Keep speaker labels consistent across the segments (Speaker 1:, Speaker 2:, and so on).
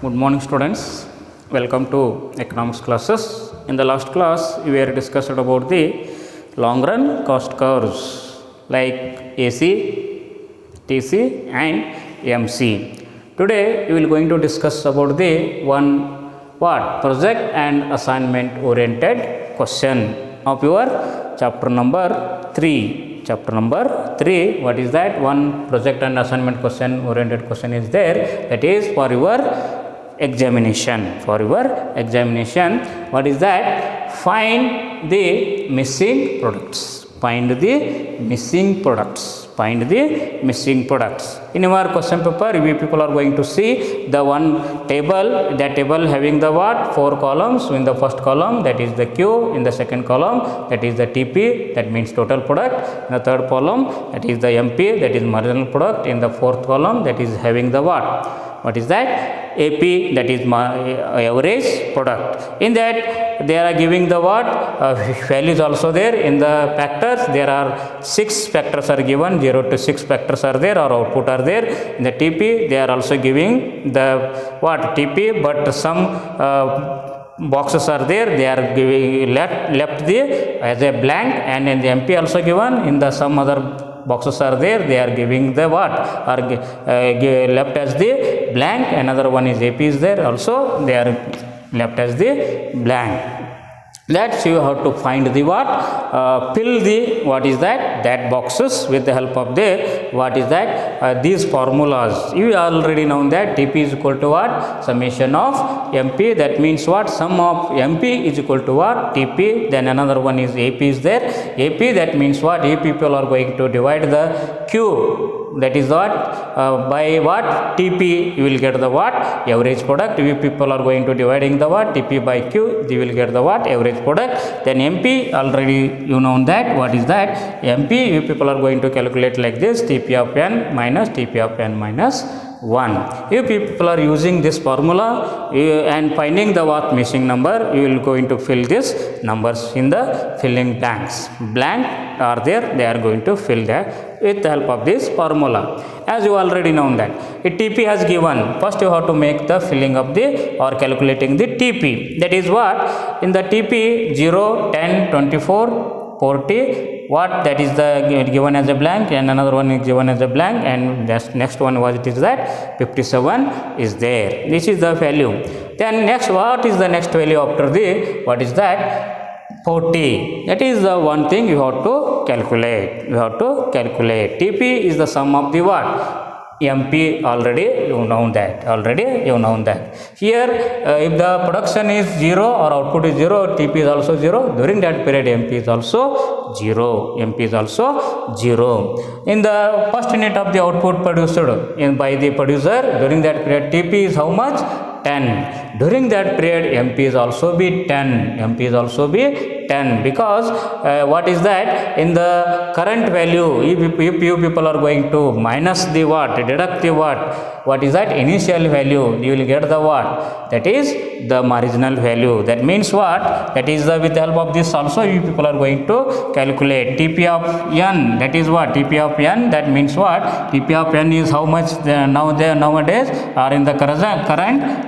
Speaker 1: Good morning, students. Welcome to economics classes. In the last class, we were discussed about the long run cost curves like AC, TC, and MC. Today, we will going to discuss about the project and assignment oriented question of your chapter number 3. Chapter number 3, what is that? One project and assignment question oriented question is there, that is for your examination. What is that? Find the missing products. Find the missing products. In our question paper, we people are going to see the one table. That table having the what? 4 columns. So in the first column, that is the Q. In the second column, that is the TP, that means total product. In the third column, that is the MP, that is marginal product. In the fourth column, that is having the what? What is that? AP, that is average product. In that, they are giving the what? Values also there. In the factors, there are 6 factors are given, 0 to 6 factors are there or output are there. In the TP, they are also giving the what? TP, but some boxes are there, they are giving left the as a blank, and in the MP also given. In the some other boxes are there, they are giving the what? Are left as the blank. Another one is AP is there also, they are left as the blank. That you have to find the what? Fill the what is that boxes with the help of the what is that? These formulas. You already know that TP is equal to what? Summation of MP. That means what? Sum of MP is equal to what? TP. Then another one is AP is there. AP, that means what? AP people are going to divide the Q. That is what? By what? TP, you will get the what? Average product. We people are going to dividing the what? TP by Q, you will get the what? Average product. Then MP, already you know that. What is that? MP, you people are going to calculate like this: TP of n minus TP of n minus 1. If people are using this formula and finding the what missing number, you will going to fill this numbers in the filling blanks. Blank are there, they are going to fill that with the help of this formula. As you already know that a TP has given, first you have to make the filling of the or calculating the TP. That is what? In the TP 0, 10, 24, 40, what? That is the given as a blank, and another one is given as a blank, and next one was it is that 57 is there. This is the value. Then next, what is the next value after the what is that? 40. That is the one thing you have to calculate. TP is the sum of the what? MP, already you know that. Here, if the production is 0 or output is 0, TP is also 0. During that period, MP is also 0. In the first unit of the output produced by the producer, during that period, TP is how much? 10. During that period, MP is also be 10. Because what is that? In the current value, if you people are going to minus the what? Deduct the what is that? Initial value, you will get the what? That is the marginal value. That means what? That is with the help of this also you people are going to calculate TP of n. That is what? TP of n. That means what? TP of n is how much nowadays or in the current?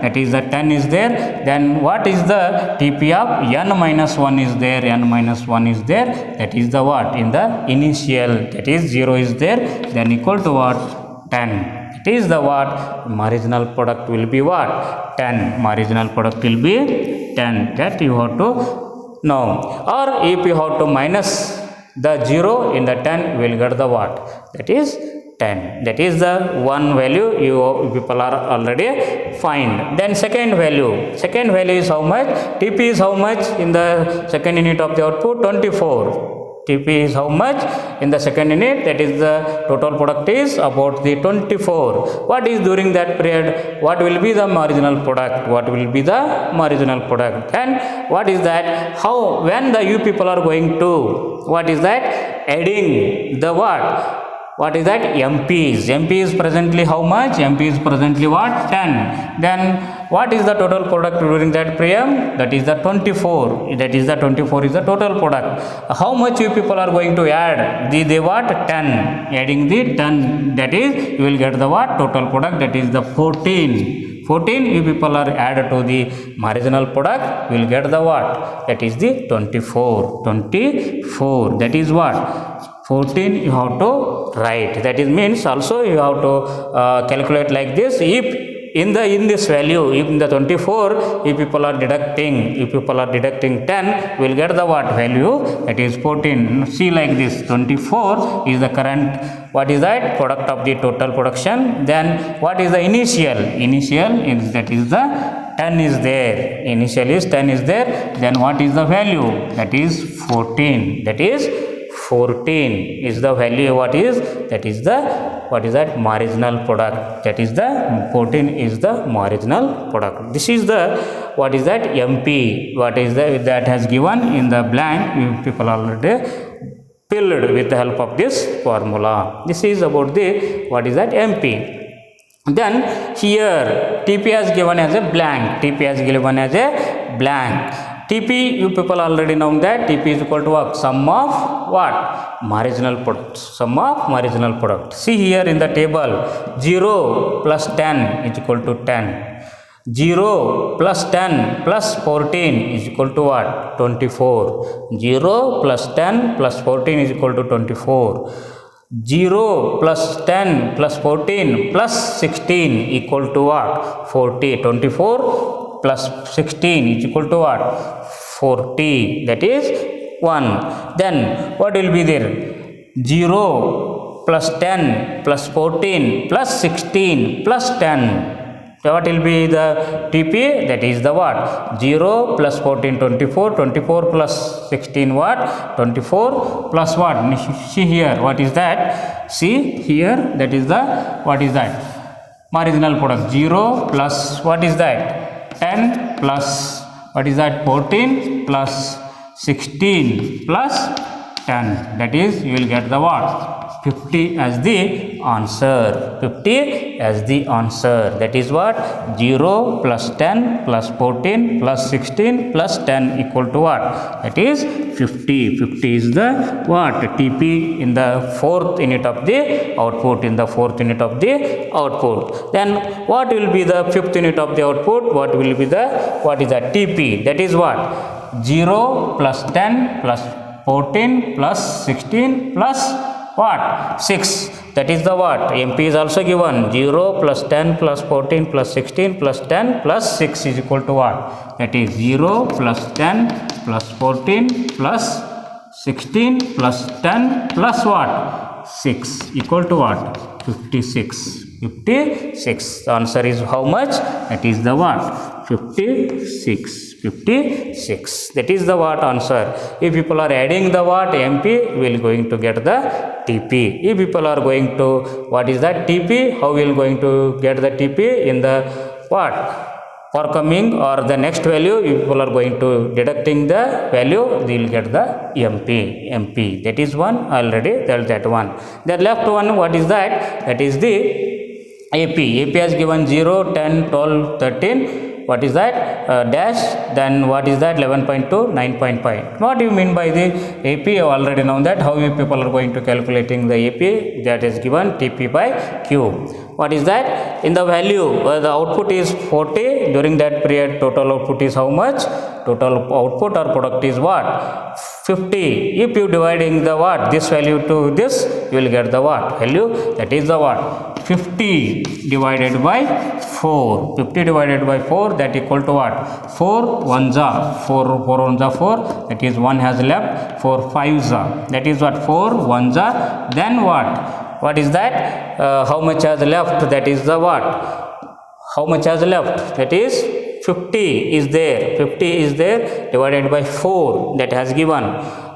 Speaker 1: That is the 10 is there. Then what is the TP of n minus 1 is there? That is the what? In the initial, that is 0 is there, then equal to what? 10. It is the what? Marginal product will be what? 10. That you have to know. Or if you have to minus the 0 in the 10, you will get the what? That is 10. That is the one value you people are already find. Then second value is how much? TP is how much in the second unit of the output? 24. TP is how much in the second unit? That is the total product is about the 24. What is during that period? What will be the marginal product? And what is that? How, when the you people are going to, what is that? Adding the what? What is that? MPs. MP is presently how much? MP is presently what? 10. Then what is the total product during that period? That is the 24. That is the 24 is the total product. How much you people are going to add? The what? 10. Adding the 10. That is, you will get the what? Total product. That is the 14. 14 you people are added to the marginal product, we will get the what? That is the 24. 24, that is what? 14 you have to write. That is means also you have to calculate like this. If in this value, if in the 24 if people are deducting 10, we will get the what value? That is 14. See like this, 24 is the current, what is that? Product of the total production. Then what is the initial is, that is the 10 is there, initial is 10 is there. Then what is the value? That is 14. That is 14 is the value. What is? That is the, what is that? Marginal product. That is the 14 is the marginal product. This is the, what is that? MP. What is that has given in the blank. People already filled with the help of this formula. This is about the, what is that? MP. Then here TP has given as a blank. TP has given as a blank. TP, you people already know that TP is equal to what? Sum of what? Marginal product. Sum of marginal product. See here in the table, 0 plus 10 is equal to 10. 0 plus 10 plus 14 is equal to what? 24. 0 plus 10 plus 14 is equal to 24. 0 plus 10 plus 14 plus 16 equal to what? 40. 24 plus 16 is equal to what? 40. That is 1. Then what will be there? 0 plus 10 plus 14 plus 16 plus 10. So what will be the TP? That is the what? 0 plus 14, 24. 24 plus 16 what? 24 plus what? See here, what is that? See here, that is the, what is that? Marginal product. 0 plus, what is that? 10 plus, what is that? 14 plus 16 plus 10. That is, you will get the what? 50 as the answer. 50 as the answer. That is what? 0 plus 10 plus 14 plus 16 plus 10 equal to what? That is 50. 50 is the what? TP in the fourth unit of the output. In the fourth unit of the output. Then what will be the fifth unit of the output? What will be the, what is that? TP. That is what? 0 plus 10 plus 14 plus 16 plus what? 6. That is the what? MP is also given. 0 plus 10 plus 14 plus 16 plus 10 plus 6 is equal to what? That is 0 plus 10 plus 14 plus 16 plus 10 plus what? 6 equal to what? 56. 56. The answer is how much? That is the what? 56. 56. That is the what answer. If people are adding the what? MP, we will going to get the TP. If people are going to, what is that? TP, how we will going to get the TP? In the what? Forthcoming or the next value, if people are going to deducting the value, they will get the MP. MP. That is one already. That one. The left one, what is that? That is the AP. AP has given 0, 10, 12, 13. What is that? Dash. Then what is that? 11.2, 9.5. What do you mean by the AP? You already know that. How you people are going to calculating the AP? That is given TP by Q. What is that? In the value, the output is 40. During that period, total output is how much? Total output or product is what? 50. If you dividing the what? This value to this, you will get the what? Value. That is the what? 50 divided by 4. 50 divided by 4, that equal to what? 4 1s are 4 1s are 4. That is 1 has left. 4 5s are. That is what? 4 1s are. Then what? What is that? How much has left? That is the what? How much has left? That is 50 is there. 50 is there divided by 4 that has given.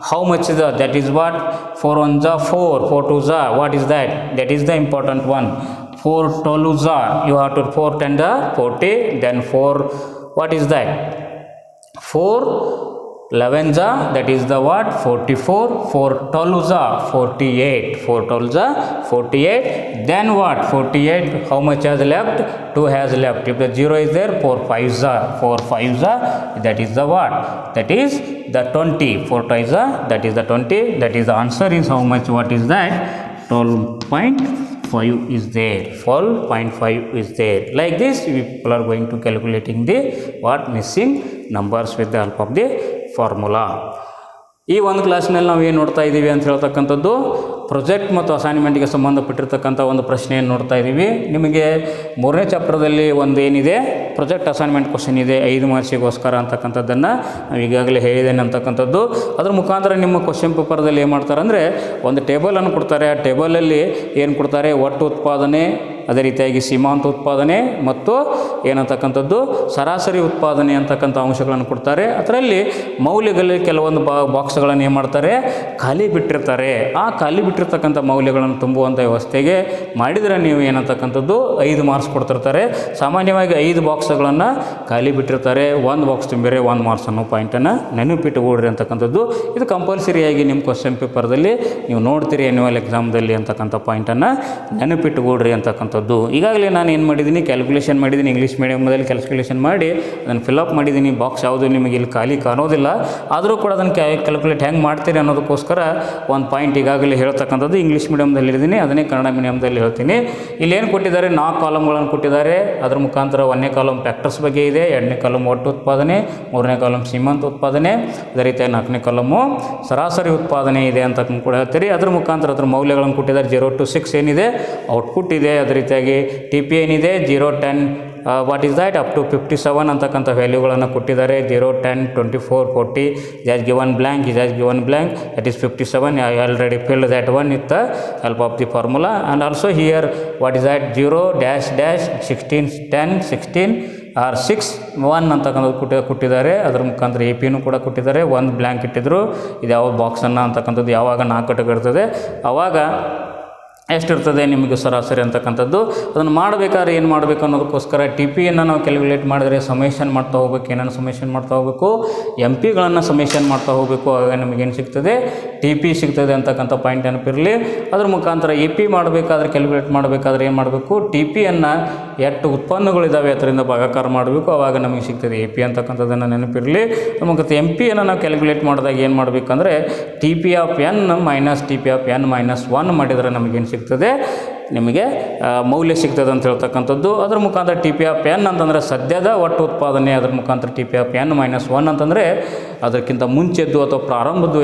Speaker 1: How much is that? That is what? 4 1s are 4. 4 2s are. What is that? That is the important one. 4 12s are. You have to 4 10 are 40. Then 4. What is that? 4 11s are, that is the what? 44. 4 12s are 48. 4 12s are 48. Then what? 48. How much has left? 2 has left. If the 0 is there, 4 5s are. 4 5s are. That is the what? That is the 20. 4 5s are. That is the 20. That is the answer is how much? What is that? 12.5. 0.5 is there, 12.5 is there. Like this people are going to calculating the what missing numbers with the help of the formula. ಈ ಒಂದು ಕ್ಲಾಸ್ನಲ್ಲಿ ನಾವು ಏನು ನೋಡ್ತಾ ಇದ್ದೀವಿ ಅಂತ ಹೇಳ್ತಕ್ಕಂಥದ್ದು project ಮತ್ತು ಅಸೈನ್ಮೆಂಟ್ಗೆ ಸಂಬಂಧಪಟ್ಟಿರ್ತಕ್ಕಂಥ ಒಂದು ಪ್ರಶ್ನೆಯನ್ನು ನೋಡ್ತಾ ಇದ್ದೀವಿ. ನಿಮಗೆ 3ನೇ ಚಾಪ್ಟರ್ದಲ್ಲಿ ಒಂದು ಏನಿದೆ ಪ್ರೊಜೆಕ್ಟ್ ಅಸೈನ್ಮೆಂಟ್ ಕ್ವಶನ್ ಇದೆ 5 ಮಾರ್ಕ್ಸಿಗೋಸ್ಕರ ಅಂತಕ್ಕಂಥದ್ದನ್ನು ನಾವು ಈಗಾಗಲೇ ಹೇಳಿದ್ದೇನೆ ಅಂತಕ್ಕಂಥದ್ದು. ಅದ್ರ ಮುಖಾಂತರ ನಿಮ್ಮ ಕ್ವಶನ್ ಪೇಪರ್ದಲ್ಲಿ ಏನು ಮಾಡ್ತಾರೆ ಅಂದರೆ ಒಂದು ಟೇಬಲನ್ನು ಕೊಡ್ತಾರೆ. ಆ ಟೇಬಲಲ್ಲಿ ಏನು ಕೊಡ್ತಾರೆ, ಒಟ್ಟು ಉತ್ಪಾದನೆ, ಅದೇ ರೀತಿಯಾಗಿ ಸೀಮಾಂತ ಉತ್ಪಾದನೆ ಮತ್ತು ಏನಂತಕ್ಕಂಥದ್ದು ಸರಾಸರಿ ಉತ್ಪಾದನೆ ಅಂತಕ್ಕಂಥ ಅಂಶಗಳನ್ನು ಕೊಡ್ತಾರೆ. ಅದರಲ್ಲಿ ಮೌಲ್ಯಗಳಲ್ಲಿ ಕೆಲವೊಂದು ಬಾಕ್ಸ್ಗಳನ್ನು ಏನು ಮಾಡ್ತಾರೆ, ಖಾಲಿ ಬಿಟ್ಟಿರ್ತಾರೆ. ಆ ಖಾಲಿ ಬಿಟ್ಟಿರ್ತಕ್ಕಂಥ ಮೌಲ್ಯಗಳನ್ನು ತುಂಬುವಂಥ ವ್ಯವಸ್ಥೆಗೆ ಮಾಡಿದರೆ ನೀವು ಏನಂತಕ್ಕಂಥದ್ದು 5 ಮಾರ್ಕ್ಸ್ ಕೊಡ್ತಿರ್ತಾರೆ. ಸಾಮಾನ್ಯವಾಗಿ 5 ಬಾಕ್ಸ್ಗಳನ್ನು ಖಾಲಿ ಬಿಟ್ಟಿರ್ತಾರೆ. 1 ಬಾಕ್ಸ್ ತುಂಬಿರೆ 1 ಮಾರ್ಕ್ಸ್ ಅನ್ನೋ ಪಾಯಿಂಟನ್ನು ನೆನಪಿಟ್ಟುಕೊಡ್ರಿ ಅಂತಕ್ಕಂಥದ್ದು. ಇದು ಕಂಪಲ್ಸರಿಯಾಗಿ ನಿಮ್ಮ ಕ್ವಶನ್ ಪೇಪರ್ದಲ್ಲಿ ನೀವು ನೋಡ್ತೀರಿ ಆ್ಯನ್ಯುವಲ್ ಎಕ್ಸಾಮ್ದಲ್ಲಿ ಅಂತಕ್ಕಂಥ ಪಾಯಿಂಟನ್ನು ನೆನಪಿಟ್ಟುಕೊಡ್ರಿ ಅಂತಕ್ಕಂಥ. ಈಗಾಗಲೇ ನಾನು ಏನು ಮಾಡಿದ್ದೀನಿ, ಕ್ಯಾಲ್ಕುಲೇಷನ್ ಮಾಡಿದ್ದೀನಿ. ಇಂಗ್ಲೀಷ್ ಮೀಡಿಯಮ್ದಲ್ಲಿ ಕ್ಯಾಲ್ಕುಲೇಷನ್ ಮಾಡಿ ಅದನ್ನು ಫಿಲಪ್ ಮಾಡಿದ್ದೀನಿ. ಬಾಕ್ಸ್ ಯಾವುದು ನಿಮಗೆ ಇಲ್ಲಿ ಖಾಲಿ ಕಾಣೋದಿಲ್ಲ, ಆದರೂ ಕೂಡ ಅದನ್ನು ಕ್ಯಾಲ್ಕುಲೇಟ್ ಹೆಂಗೆ ಮಾಡ್ತೀರಿ ಅನ್ನೋದಕ್ಕೋಸ್ಕರ ಒಂದು ಪಾಯಿಂಟ್ ಈಗಾಗಲೇ ಹೇಳ್ತಕ್ಕಂಥದ್ದು ಇಂಗ್ಲೀಷ್ ಮೀಡಿಯಮ್ದಲ್ಲಿ ಹೇಳಿದ್ದೀನಿ, ಅದನ್ನೇ ಕನ್ನಡ ಮೀಡಿಯಮ್ದಲ್ಲಿ ಹೇಳ್ತೀನಿ. ಇಲ್ಲೇನು ಕೊಟ್ಟಿದ್ದಾರೆ, 4 ಕಾಲಮ್ಗಳನ್ನು ಕೊಟ್ಟಿದ್ದಾರೆ. ಅದರ ಮುಖಾಂತರ 1ನೇ ಕಾಲಮ್ ಫ್ಯಾಕ್ಟರ್ಸ್ ಬಗ್ಗೆ ಇದೆ, 2ನೇ ಕಾಲಮ್ ಒಟ್ಟು ಉತ್ಪಾದನೆ, 3ನೇ ಕಾಲಮ್ ಸೀಮಾಂತ ಉತ್ಪಾದನೆ, ಅದೇ ರೀತಿಯಾಗಿ 4ನೇ ಕಾಲಮು ಸರಾಸರಿ ಉತ್ಪಾದನೆ ಇದೆ ಅಂತ ಕೂಡ ಹೇಳ್ತೀರಿ. ಅದರ ಮುಖಾಂತರ ಅದರ ಮೌಲ್ಯಗಳನ್ನು ಕೊಟ್ಟಿದ್ದಾರೆ. 0 to 6 ಏನಿದೆ ಔಟ್ಪುಟ್ ಇದೆ. ಅದೇ ರೀತಿಯಾಗಿ ಟಿ ಪಿ ಏನಿದೆ 0, 10 what is that up to 57 ಅಂತಕ್ಕಂಥ ವ್ಯಾಲ್ಯೂಗಳನ್ನು ಕೊಟ್ಟಿದ್ದಾರೆ. 0, 10, 24, 40 it has given blank, it has given blank, that is 57. I already filled that one with the help of the formula. And also here what is that 0, -16, 10, 16 or 6, 1 ಅಂತಕ್ಕಂಥದ್ದು ಕೊಟ್ಟಿದ್ದಾರೆ. ಅದರ ಮುಖಾಂತರ A ಪಿನೂ ಕೂಡ ಕೊಟ್ಟಿದ್ದಾರೆ. 1 blank ಇಟ್ಟಿದ್ರು. ಇದು ಯಾವ ಬಾಕ್ಸನ್ನು ಅಂತಕ್ಕಂಥದ್ದು ಯಾವಾಗ 4 ಘಟಕ ಇರ್ತದೆ ಆವಾಗ ಎಷ್ಟಿರ್ತದೆ ನಿಮಗೆ ಸರಾಸರಿ ಅಂತಕ್ಕಂಥದ್ದು. ಅದನ್ನು ಮಾಡಬೇಕಾದ್ರೆ ಏನು ಮಾಡಬೇಕು ಅನ್ನೋದಕ್ಕೋಸ್ಕರ ಟಿ ಪಿಯನ್ನು ನಾವು ಕ್ಯಾಲ್ಕುಲೇಟ್ ಮಾಡಿದರೆ ಸಮೇಷನ್ ಮಾಡ್ತಾ ಹೋಗ್ಬೇಕು. ಏನನ್ನು ಸಮೇಷನ್ ಮಾಡ್ತಾ ಹೋಗಬೇಕು, ಎಮ್ ಪಿಗಳನ್ನು ಸಮೇಷನ್ ಮಾಡ್ತಾ ಹೋಗಬೇಕು. ಆಗ ನಮಗೇನು ಸಿಗ್ತದೆ, ಟಿ ಪಿ ಸಿಗ್ತದೆ ಅಂತಕ್ಕಂಥ ಪಾಯಿಂಟ್ ನೆನಪಿರಲಿ. ಅದ್ರ ಮುಖಾಂತರ ಎ ಪಿ ಮಾಡಬೇಕಾದ್ರೆ ಕ್ಯಾಲ್ಕುಲೇಟ್ ಮಾಡಬೇಕಾದ್ರೆ ಏನು ಮಾಡಬೇಕು, ಟಿ ಪಿಯನ್ನು ಎಷ್ಟು ಉತ್ಪನ್ನಗಳಿದ್ದಾವೆ ಅದರಿಂದ ಭಾಗಾಕಾರ ಮಾಡಬೇಕು. ಆವಾಗ ನಮಗೆ ಸಿಗ್ತದೆ ಎ ಪಿ ಅಂತಕ್ಕಂಥದ್ದನ್ನು ನೆನಪಿರಲಿ. ಮತ್ತು ಎಮ್ ಪಿಯನ್ನು ನಾವು ಕ್ಯಾಲ್ಕುಲೇಟ್ ಮಾಡಿದಾಗ ಏನು ಮಾಡಬೇಕಂದ್ರೆ T P of N minus T P of N -1 ಮಾಡಿದರೆ ನಮಗೇನು ಸಿಗ್ತದೆ, ನಿಮಗೆ ಮೌಲ್ಯ ಸಿಗ್ತದೆ ಅಂತ ಹೇಳ್ತಕ್ಕಂಥದ್ದು. ಅದರ ಮುಖಾಂತರ ಟಿ ಪಿ ಆಫ್ ಎನ್ ಅಂತಂದರೆ ಸದ್ಯದ ಒಟ್ಟು ಉತ್ಪಾದನೆ. ಅದರ ಮುಖಾಂತರ ಟಿ ಪಿ ಆಫ್ ಎನ್ -1 ಅಂತಂದರೆ ಅದಕ್ಕಿಂತ ಮುಂಚೆದ್ದು ಅಥವಾ ಪ್ರಾರಂಭದ್ದು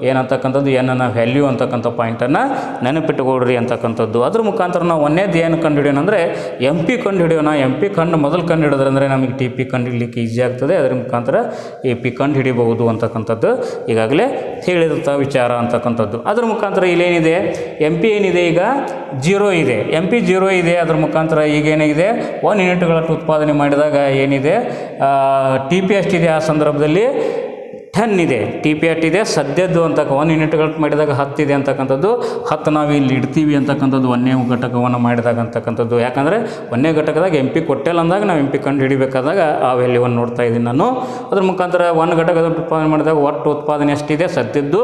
Speaker 1: ಏನಂತಕ್ಕಂಥದ್ದು ಎನ್ನ ವ್ಯಾಲ್ಯೂ ಅಂತಕ್ಕಂಥ ಪಾಯಿಂಟನ್ನು ನೆನಪಿಟ್ಟುಕೊಡ್ರಿ ಅಂತಕ್ಕಂಥದ್ದು. ಅದ್ರ ಮುಖಾಂತರ ನಾವು ಒಂದೇದು ಏನು ಕಂಡುಹಿಡಿಯೋಣ ಅಂದರೆ ಎಮ್ ಪಿ ಕಂಡುಹಿಡಿಯೋಣ. ಎಮ್ ಪಿ ಮೊದಲು ಕಂಡುಹಿಡಿದ್ರೆ ಅಂದರೆ ನಮಗೆ ಟಿ ಪಿ ಕಂಡುಹಿಡಲಿಕ್ಕೆ ಈಸಿ ಆಗ್ತದೆ. ಅದರ ಮುಖಾಂತರ ಎ ಪಿ ಕಂಡುಹಿಡಿಬಹುದು ಅಂತಕ್ಕಂಥದ್ದು ಈಗಾಗಲೇ ಹೇಳಿದಂಥ ವಿಚಾರ ಅಂತಕ್ಕಂಥದ್ದು. ಅದ್ರ ಮುಖಾಂತರ ಇಲ್ಲೇನಿದೆ, ಎಮ್ ಪಿ ಏನಿದೆ ಈಗ 0 ಇದೆ, ಎಮ್ ಪಿ 0 ಇದೆ. ಅದರ ಮುಖಾಂತರ ಈಗೇನಿದೆ 1 ಯೂನಿಟ್ಗಳಷ್ಟು ಉತ್ಪಾದನೆ ಮಾಡಿದಾಗ ಏನಿದೆ ಟಿ ಪಿ ಎಷ್ಟಿದೆ, ಆ ಸಂದರ್ಭದಲ್ಲಿ 10 ಇದೆ. ಟಿ ಪಿ ಎಷ್ಟಿದೆ ಸದ್ಯದ್ದು ಅಂತ 1 ಯೂನಿಟ್ಗಳು ಮಾಡಿದಾಗ 10 ಇದೆ ಅಂತಕ್ಕಂಥದ್ದು. 10 ನಾವು ಇಲ್ಲಿ ಇಡ್ತೀವಿ ಅಂತಕ್ಕಂಥದ್ದು 1ನೇ ಘಟಕವನ್ನು ಮಾಡಿದಾಗ ಅಂತಕ್ಕಂಥದ್ದು. ಯಾಕಂದರೆ 1ನೇ ಘಟಕದಾಗ ಎಮ್ ಪಿ ಕೊಟ್ಟಿಲ್ಲ ಅಂದಾಗ ನಾವು ಎಮ್ ಪಿ ಕಂಡು ಹಿಡಿಬೇಕಾದಾಗ ಆ ವ್ಯಾಲ್ಯೂವನ್ನು ನೋಡ್ತಾ ಇದ್ದೀನಿ ನಾನು. ಅದ್ರ ಮುಖಾಂತರ 1 ಘಟಕದ ಉತ್ಪಾದನೆ ಮಾಡಿದಾಗ ಒಟ್ಟು ಉತ್ಪಾದನೆ ಎಷ್ಟಿದೆ, ಸದ್ಯದ್ದು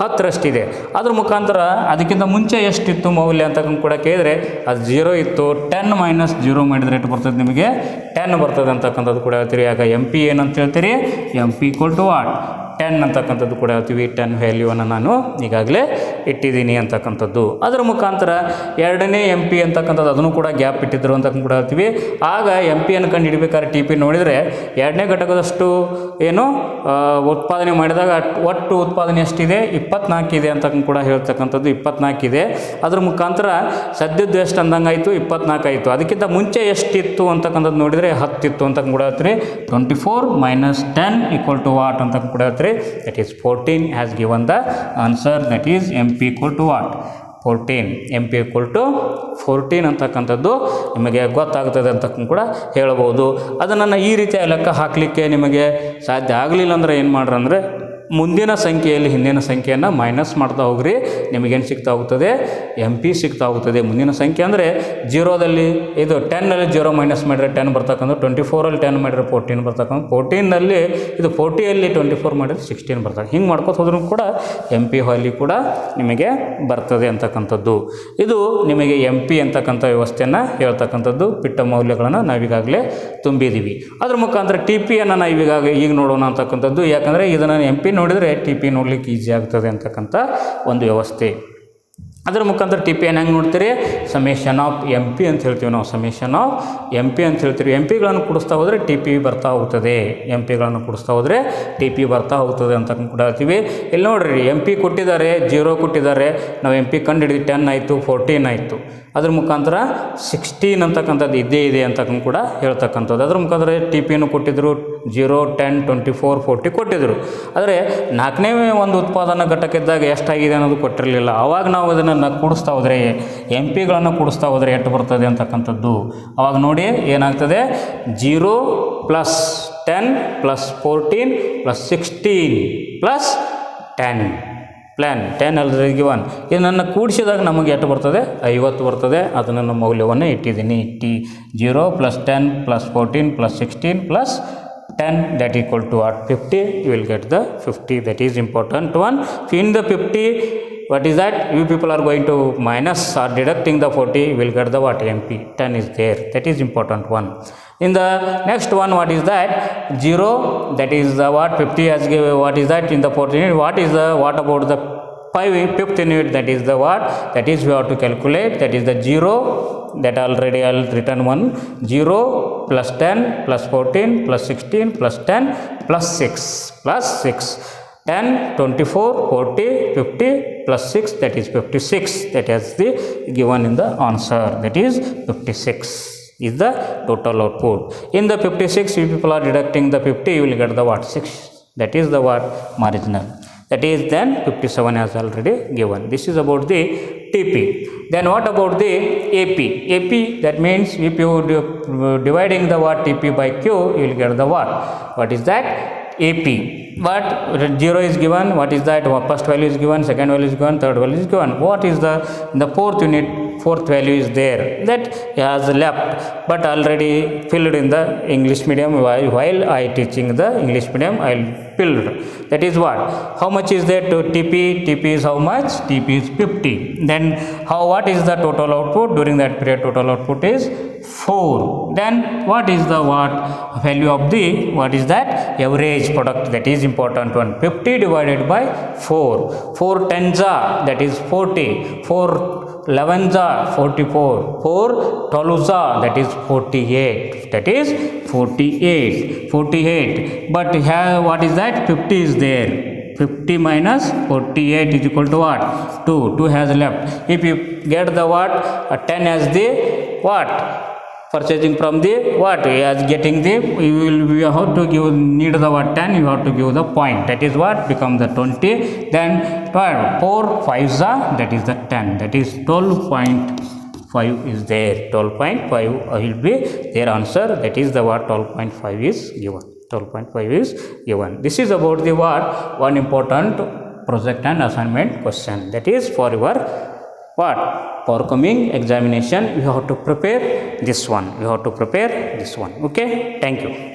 Speaker 1: 10ರಷ್ಟಿದೆ. ಅದ್ರ ಮುಖಾಂತರ ಅದಕ್ಕಿಂತ ಮುಂಚೆ ಎಷ್ಟಿತ್ತು ಮೌಲ್ಯ ಅಂತಕ್ಕಂಥ ಕೂಡ ಕೇಳಿದರೆ ಅದು 0 ಇತ್ತು. 10 - 0 ಮಾಡಿದರೆ ಎಷ್ಟು ಬರ್ತದೆ, ನಿಮಗೆ 10 ಬರ್ತದೆ ಅಂತಕ್ಕಂಥದ್ದು ಕೂಡ ಹೇಳ್ತೀರಿ. ಆಗ ಎಮ್ ಪಿ ಏನಂತ ಹೇಳ್ತೀರಿ, M P equal to what 10 ಅಂತಕ್ಕಂಥದ್ದು ಕೂಡ ಹೇಳ್ತೀವಿ. 10 ವ್ಯಾಲ್ಯೂವನ್ನು ನಾನು ಈಗಾಗಲೇ ಇಟ್ಟಿದ್ದೀನಿ ಅಂತಕ್ಕಂಥದ್ದು. ಅದರ ಮುಖಾಂತರ 2ನೇ ಎಮ್ ಪಿ ಅಂತಕ್ಕಂಥದ್ದು ಅದನ್ನು ಕೂಡ ಗ್ಯಾಪ್ ಇಟ್ಟಿದ್ರು ಅಂತ ಕೂಡ ಹೇಳ್ತೀವಿ. ಆಗ ಎಮ್ ಪಿಯನ್ನು ಕಂಡು ಹಿಡಿಬೇಕಾದ್ರೆ ಟಿ ಪಿ ನೋಡಿದರೆ 2ನೇ ಘಟಕದಷ್ಟು ಏನು ಉತ್ಪಾದನೆ ಮಾಡಿದಾಗ ಒಟ್ಟು ಉತ್ಪಾದನೆ ಎಷ್ಟಿದೆ, 24 ಇದೆ ಅಂತ ಕೂಡ ಹೇಳ್ತಕ್ಕಂಥದ್ದು. 24 ಇದೆ. ಅದ್ರ ಮುಖಾಂತರ ಸದ್ಯದ್ದು ಎಷ್ಟು ಅಂದಂಗೆ ಆಯಿತು, 24 ಆಯಿತು. ಅದಕ್ಕಿಂತ ಮುಂಚೆ ಎಷ್ಟಿತ್ತು ಅಂತಕ್ಕಂಥದ್ದು ನೋಡಿದರೆ 10 ಇತ್ತು ಅಂತ ಕೂಡ ಹೇಳ್ತೀರಿ. 24 - 10 ಈಕ್ವಲ್ ಟು ವಾಟ್ ಅಂತ ಕೂಡ ಹೇಳ್ತೀರಿ. That is 14 has given the answer, that is MP equal to what, 14. MP equal to 14 ಅಂತಕ್ಕಂಥದ್ದು ನಿಮಗೆ ಗೊತ್ತಾಗ್ತದೆ ಅಂತ ಕೂಡ ಹೇಳ್ಬೋದು. ಅದನ್ನು ಈ ರೀತಿಯ ಲೆಕ್ಕ ಹಾಕಲಿಕ್ಕೆ ನಿಮಗೆ ಸಾಧ್ಯ ಆಗಲಿಲ್ಲ ಅಂದರೆ ಏನು ಮಾಡ್ರಿ ಅಂದರೆ ಮುಂದಿನ ಸಂಖ್ಯೆಯಲ್ಲಿ ಹಿಂದಿನ ಸಂಖ್ಯೆಯನ್ನು ಮೈನಸ್ ಮಾಡ್ತಾ ಹೋಗ್ರಿ. ನಿಮಗೇನು ಸಿಗ್ತಾ ಹೋಗ್ತದೆ, ಎಮ್ ಪಿ ಸಿಗ್ತಾ ಹೋಗ್ತದೆ. ಮುಂದಿನ ಸಂಖ್ಯೆ ಅಂದರೆ 0ದಲ್ಲಿ ಇದು 10ನಲ್ಲಿ 0 ಮೈನಸ್ ಮಾಡಿದರೆ 10 ಬರ್ತಕ್ಕಂಥ, 24ರಲ್ಲಿ 10 ಮಾಡಿದರೆ 14 ಬರ್ತಕ್ಕಂಥ, 14ನಲ್ಲಿ ಇದು 40ಯಲ್ಲಿ 24 ಮಾಡಿದರೆ 16 ಬರ್ತದೆ. ಹಿಂಗೆ ಮಾಡ್ಕೊತ ಹೋದ್ರೂ ಕೂಡ ಎಮ್ ಪಿ ವ್ಯಾಲ್ಯೂ ಕೂಡ ನಿಮಗೆ ಬರ್ತದೆ ಅಂತಕ್ಕಂಥದ್ದು. ಇದು ನಿಮಗೆ ಎಮ್ ಪಿ ಅಂತಕ್ಕಂಥ ವ್ಯವಸ್ಥೆಯನ್ನು ಹೇಳ್ತಕ್ಕಂಥದ್ದು. ಪಿಟ್ಟ ಮೌಲ್ಯಗಳನ್ನು ನಾವೀಗಾಗಲೇ ತುಂಬಿದ್ದೀವಿ. ಅದ್ರ ಮುಖಾಂತರ ಟಿ ಪಿಯನ್ನು ನಾವು ಈಗ ನೋಡೋಣ ಅಂತಕ್ಕಂಥದ್ದು. ಯಾಕಂದರೆ ಇದನ್ನು ಎಮ್ ಪಿ ನೋಡಿದರೆ ಟಿ ಪಿ ನೋಡಲಿಕ್ಕೆ ಈಸಿ ಆಗ್ತದೆ ಅಂತಕ್ಕಂಥ ಒಂದು ವ್ಯವಸ್ಥೆ. ಅದರ ಮುಖಾಂತರ ಟಿ ಪಿ ಹೆಂಗೆ ನೋಡ್ತೀರಿ, ಸಮೇಷನ್ ಆಫ್ ಎಮ್ ಪಿ ಅಂತ ಹೇಳ್ತೀವಿ ನಾವು, ಸಮೇಷನ್ ಆಫ್ ಎಮ್ ಪಿ ಅಂತ ಹೇಳ್ತೀವಿ. ಎಮ್ ಪಿಗಳನ್ನು ಕೂಡಿಸ್ತಾ ಹೋದರೆ ಟಿ ಪಿ ಬರ್ತಾ ಹೋಗ್ತದೆ, ಎಮ್ ಪಿಗಳನ್ನು ಕೂಡಿಸ್ತಾ ಹೋದರೆ ಟಿ ಪಿ ಬರ್ತಾ ಹೋಗ್ತದೆ ಅಂತ ಕೂಡ ಹೇಳ್ತೀವಿ. ಇಲ್ಲಿ ನೋಡಿರಿ ಎಮ್ ಪಿ ಕೊಟ್ಟಿದ್ದಾರೆ, 0 ಕೊಟ್ಟಿದ್ದಾರೆ, ನಾವು ಎಮ್ ಪಿ ಕಂಡು ಹಿಡಿದು 10 ಆಯಿತು, 14 ಆಯಿತು. ಅದ್ರ ಮುಖಾಂತರ 16 ಅಂತಕ್ಕಂಥದ್ದು ಇದ್ದೇ ಇದೆ ಅಂತಕ್ಕಂಥ ಕೂಡ ಹೇಳ್ತಕ್ಕಂಥದ್ದು. ಅದ್ರ ಮುಖಾಂತರ ಟಿ ಪಿಯನ್ನು ಕೊಟ್ಟಿದ್ದರು 0, 10, 24, 40 ಕೊಟ್ಟಿದ್ದರು. ಆದರೆ 4ನೇ ಒಂದು ಉತ್ಪಾದನಾ ಘಟಕದಾಗ ಎಷ್ಟಾಗಿದೆ ಅನ್ನೋದು ಕೊಟ್ಟಿರಲಿಲ್ಲ. ಆವಾಗ ನಾವು ಅದನ್ನು ಕೂಡಿಸ್ತಾ ಹೋದರೆ, ಎಮ್ ಪಿಗಳನ್ನು ಕೂಡಿಸ್ತಾ ಹೋದರೆ ಎಷ್ಟು ಬರ್ತದೆ ಅಂತಕ್ಕಂಥದ್ದು. ಆವಾಗ ನೋಡಿ ಏನಾಗ್ತದೆ, 0 + 10 + 14 + 16 + 10 ಪ್ಲ್ಯಾನ್ 10 ಆಲ್ರೆಡಿ ಗಿವನ್. ಇದನ್ನು ಕೂಡಿಸಿದಾಗ ನಮಗೆ ಎಷ್ಟು ಬರ್ತದೆ, 50 ಬರ್ತದೆ. ಅದನ್ನು ನಮ್ಮ ಮೌಲ್ಯವನ್ನು ಇಟ್ಟಿದ್ದೀನಿ. 0 + 10 + 14 + 16 + 10 that equal to what, 50. You will get the 50. That is important one. In the 50, what is that, you people are going to minus or deducting the 40, you will get the what, MP. 10 is there. That is important one. In the next one, what is that, 0, that is the what, 50 has given, what is that in the 14, what is the, what about the 5th unit, that is the what, that is we have to calculate, that is the 0, that already I will written one, 0 + 10 + 14 + 16 + 10 + 6 + 6, 10, 24, 40, 50 + 6, that is 56. That is the given in the answer, that is 56 is the total output. In the 56, you people are deducting the 50, you will get the what, 6. That is the what, marginal. That is then 57 has already given. This is about the TP. Then what about the AP? AP, that means if you dividing the what, TP by Q, you will get the what. What is that? AP. But 0 is given. What is that? First value is given, second value is given, third value is given. What is the fourth unit? Fourth value is there, that has left, but already filled in the English medium. While I teaching the English medium, I filled. That is what, how much is there to TP? TP is how much? TP is 50. Then what is the total output during that period? Total output is 4. Then what is the what value of the, what is that, average product? That is important one. 50 divided by 4. 4 tens are, that is 40. 4 11s are 44. 4 12s are, that is 48. That is 48. 48. But here what is that? 50 is there. 50 minus 48 is equal to what? 2. 2 has left. If you get the what, 10 as the what, purchasing from the what, as getting the, you have to give, need the what, 10, you have to give the point. That is what become the 20. Then 4 5s are, that is the 10. That is 12.5 is there. 12.5 will be their answer. That is the what, 12.5 is given. 12.5 is given. This is about the what, one important project and assignment question. That is for your what, for coming examination, you have to prepare this one. You have to prepare this one. Okay, thank you.